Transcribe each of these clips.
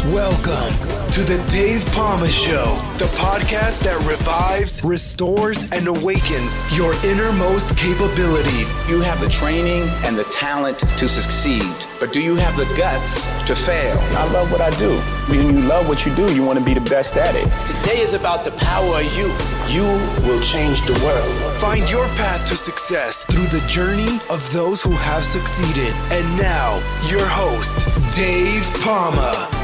Welcome to the Dave Pamah Show, the podcast that revives, restores, and awakens your innermost capabilities. You have the training and the talent to succeed, but do you have the guts to fail? I love what I do. When you love what you do, you want to be the best at it. Today is about the power of you. You will change the world. Find your path to success through the journey of those who have succeeded. And now, your host, Dave Pamah.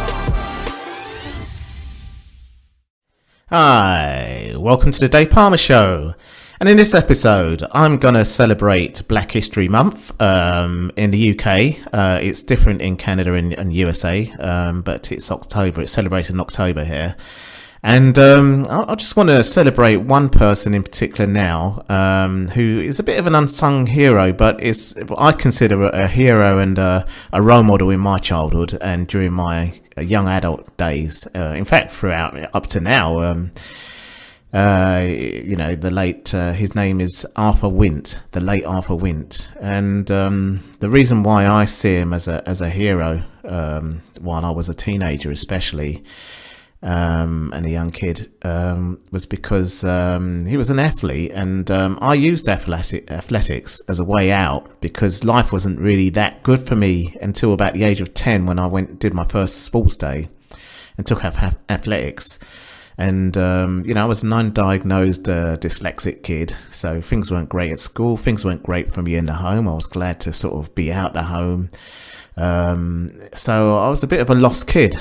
Hi, welcome to the Dave Pamah Show. And in this episode, I'm going to celebrate Black History Month in the UK. It's different in Canada and USA, but it's October. It's celebrated in October here. And I just want to celebrate one person in particular now, who is a bit of an unsung hero, but is I consider a hero and a role model in my childhood and during my young adult days. In fact, throughout up to now, the late his name is Arthur Wint, the late Arthur Wint, and the reason why I see him as a hero, while I was a teenager, especially. And a young kid, was because he was an athlete, and I used athletics as a way out because life wasn't really that good for me until about the age of 10 when I did my first sports day and took up athletics. And I was an undiagnosed dyslexic kid, so things weren't great at school, things weren't great for me in the home. I was glad to sort of be out the home, so I was a bit of a lost kid.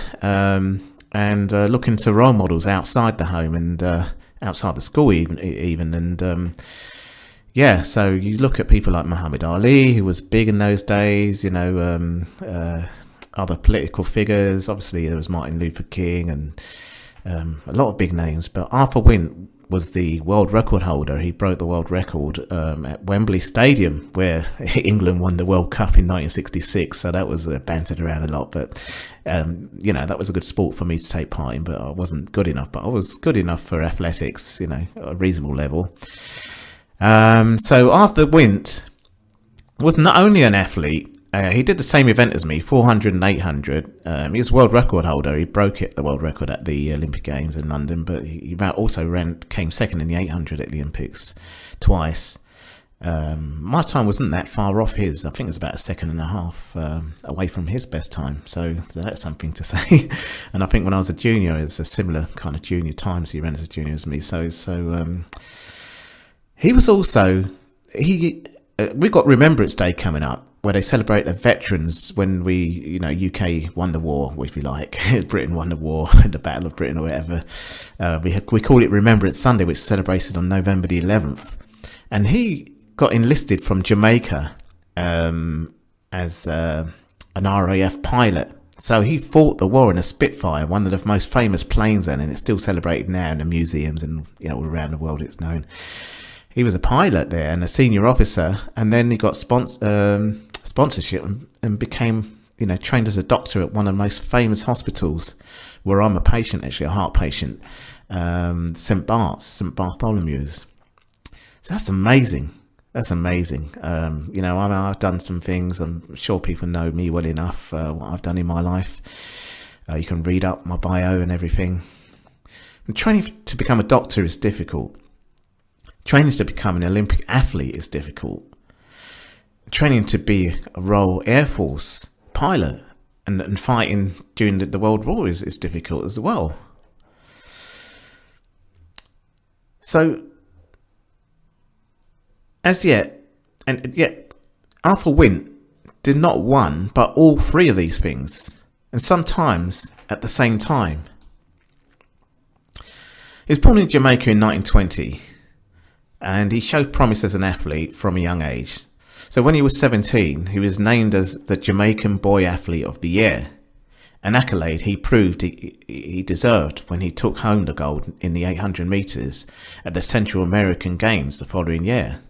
And looking to role models outside the home and outside the school even. And so you look at people like Muhammad Ali, who was big in those days, other political figures. Obviously, there was Martin Luther King and a lot of big names. But Arthur Wint was the world record holder. He broke the world record at Wembley Stadium, where England won the World Cup in 1966. So that was bantered around a lot. But, that was a good sport for me to take part in. But I wasn't good enough. But I was good enough for athletics, a reasonable level. So Arthur Wint was not only an athlete. He did the same event as me, 400 and 800. He was world record holder. He broke the world record at the Olympic Games in London, but he also came second in the 800 at the Olympics twice. My time wasn't that far off his. I think it was about a second and a half away from his best time. So that's something to say. And I think when I was a junior, it was a similar kind of junior times he ran as a junior as me. So he was also... we've got Remembrance Day coming up, where they celebrate the veterans when UK won the war, if you like. Britain won the war, the Battle of Britain or whatever. We call it Remembrance Sunday, which is celebrated on November the 11th. And he got enlisted from Jamaica as an RAF pilot. So he fought the war in a Spitfire, one of the most famous planes then, and it's still celebrated now in the museums and all around the world it's known. He was a pilot there and a senior officer, and then he got sponsorship and became, trained as a doctor at one of the most famous hospitals where I'm a patient, actually a heart patient, St. Bartholomew's. So that's amazing. That's amazing. I've done some things. I'm sure people know me well enough, what I've done in my life. You can read up my bio and everything. And training to become a doctor is difficult. Training to become an Olympic athlete is difficult. Training to be a Royal Air Force pilot and fighting during the World War is difficult as well. So, yet, Arthur Wint did not one, but all three of these things, and sometimes at the same time. He was born in Jamaica in 1920. And he showed promise as an athlete from a young age. So when he was 17, he was named as the Jamaican Boy Athlete of the Year, an accolade he proved he deserved when he took home the gold in the 800 metres at the Central American Games the following year.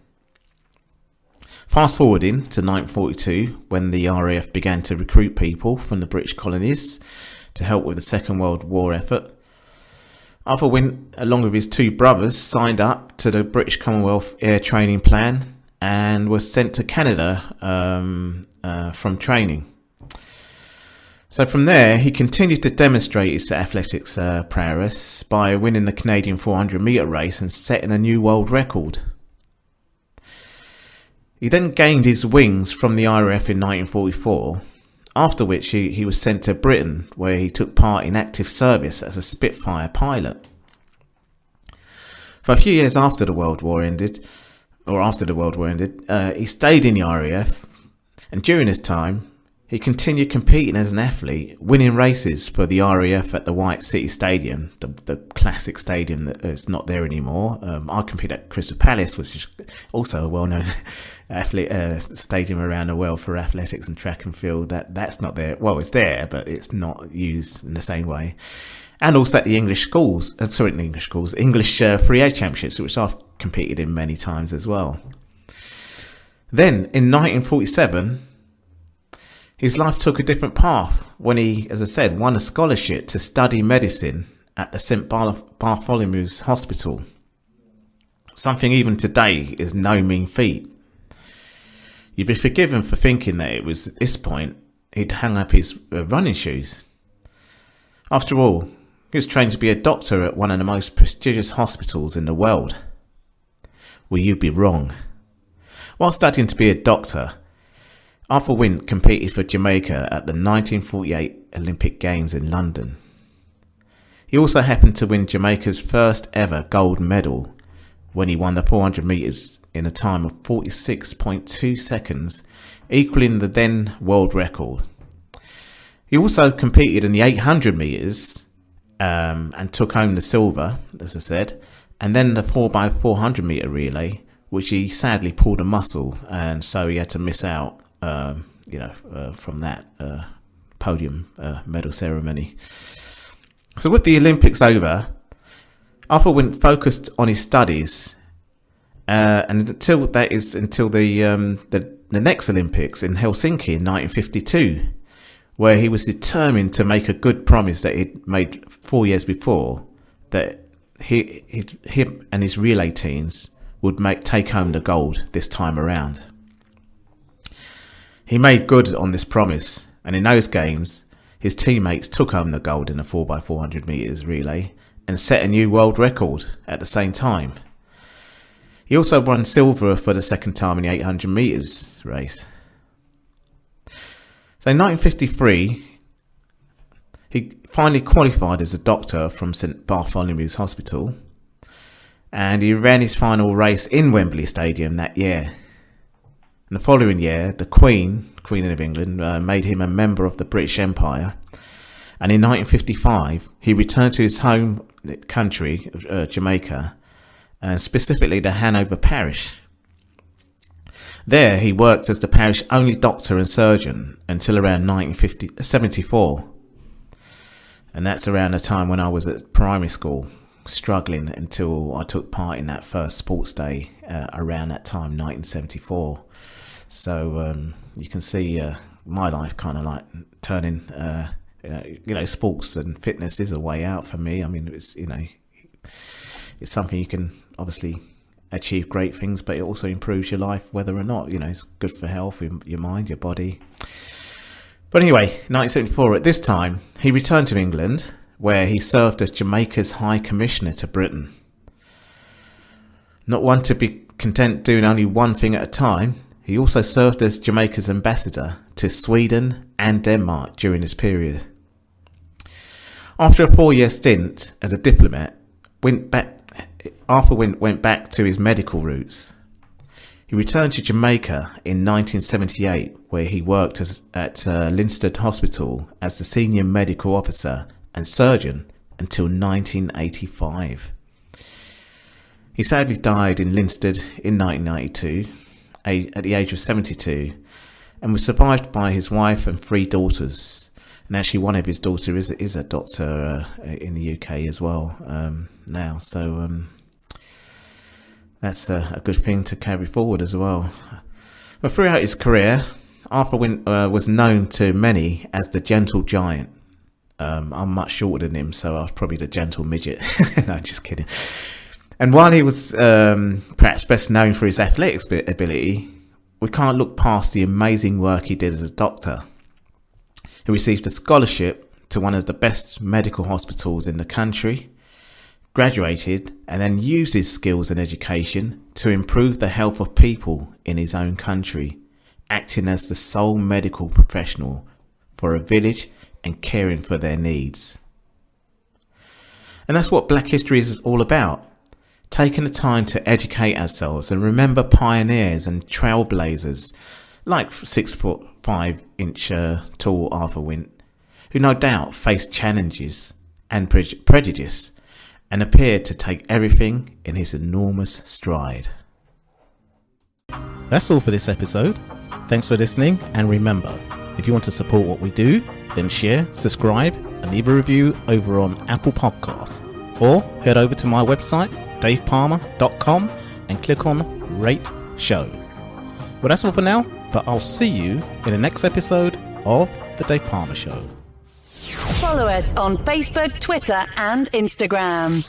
Fast forwarding to 1942, when the RAF began to recruit people from the British colonies to help with the Second World War effort, Arthur Wint, along with his two brothers, signed up to the British Commonwealth Air Training Plan and was sent to Canada from training. So from there, he continued to demonstrate his athletics prowess by winning the Canadian 400 metre race and setting a new world record. He then gained his wings from the RAF in 1944, after which he was sent to Britain, where he took part in active service as a Spitfire pilot. For a few years after the World War ended, he stayed in the RAF, and during his time, he continued competing as an athlete, winning races for the RAF at the White City Stadium, the classic stadium that is not there anymore. I competed at Crystal Palace, which is also a well-known stadium around the world for athletics and track and field. That's not there. Well, it's there, but it's not used in the same way. And also at the English Free Air Championships, which I've competed in many times as well. Then, in 1947, his life took a different path when he, as I said, won a scholarship to study medicine at the St. Bartholomew's Hospital. Something even today is no mean feat. You'd be forgiven for thinking that it was at this point he'd hung up his running shoes. After all, he was trained to be a doctor at one of the most prestigious hospitals in the world. Well, you'd be wrong. While studying to be a doctor, Arthur Wint competed for Jamaica at the 1948 Olympic Games in London. He also happened to win Jamaica's first ever gold medal when he won the 400 metres in a time of 46.2 seconds, equaling the then world record. He also competed in the 800 metres and took home the silver, as I said, and then the 4x400 metre relay, which he sadly pulled a muscle, and so he had to miss out from that podium medal ceremony. So with the Olympics over, Arthur Wint focused on his studies, and until the next Olympics in Helsinki in 1952, where he was determined to make a good promise that he'd made 4 years before, that him and his relay teams would take home the gold this time around. He made good on this promise, and in those games, his teammates took home the gold in the 4x400 metres relay and set a new world record at the same time. He also won silver for the second time in the 800 metres race. So in 1953, he finally qualified as a doctor from St. Bartholomew's Hospital, and he ran his final race in Wembley Stadium that year. And the following year, the Queen of England, made him a member of the British Empire. And in 1955, he returned to his home country, Jamaica, specifically the Hanover Parish. There, he worked as the parish only doctor and surgeon until around 1974. And that's around the time when I was at primary school, struggling until I took part in that first sports day around that time, 1974. So you can see my life kind of like turning, sports and fitness is a way out for me. I mean, it's something you can obviously achieve great things, but it also improves your life whether or not, it's good for health, your mind, your body. But anyway, 1974, at this time, he returned to England, where he served as Jamaica's High Commissioner to Britain. Not one to be content doing only one thing at a time, he also served as Jamaica's ambassador to Sweden and Denmark during this period. After a 4-year stint as a diplomat, Arthur Wint went back to his medical roots. He returned to Jamaica in 1978, where he worked at Linstead Hospital as the senior medical officer and surgeon until 1985. He sadly died in Linstead in 1992 at the age of 72, and was survived by his wife and 3 daughters. And actually one of his daughters is a doctor in the UK as well now. So that's a good thing to carry forward as well. But throughout his career, Arthur Wint was known to many as the gentle giant. I'm much shorter than him, so I was probably the gentle midget. No, just kidding. And while he was perhaps best known for his athletics ability, we can't look past the amazing work he did as a doctor. He received a scholarship to one of the best medical hospitals in the country, graduated, and then used his skills and education to improve the health of people in his own country, acting as the sole medical professional for a village and caring for their needs. And that's what Black History is all about. Taking the time to educate ourselves and remember pioneers and trailblazers like 6'5" tall Arthur Wint, who no doubt faced challenges and prejudice and appeared to take everything in his enormous stride. That's all for this episode. Thanks for listening, and remember, if you want to support what we do, then share, subscribe, and leave a review over on Apple Podcasts, or head over to my website, davepalmer.com, and click on Rate Show. Well, that's all for now, but I'll see you in the next episode of The Dave Pamah Show. Follow us on Facebook, Twitter, and Instagram.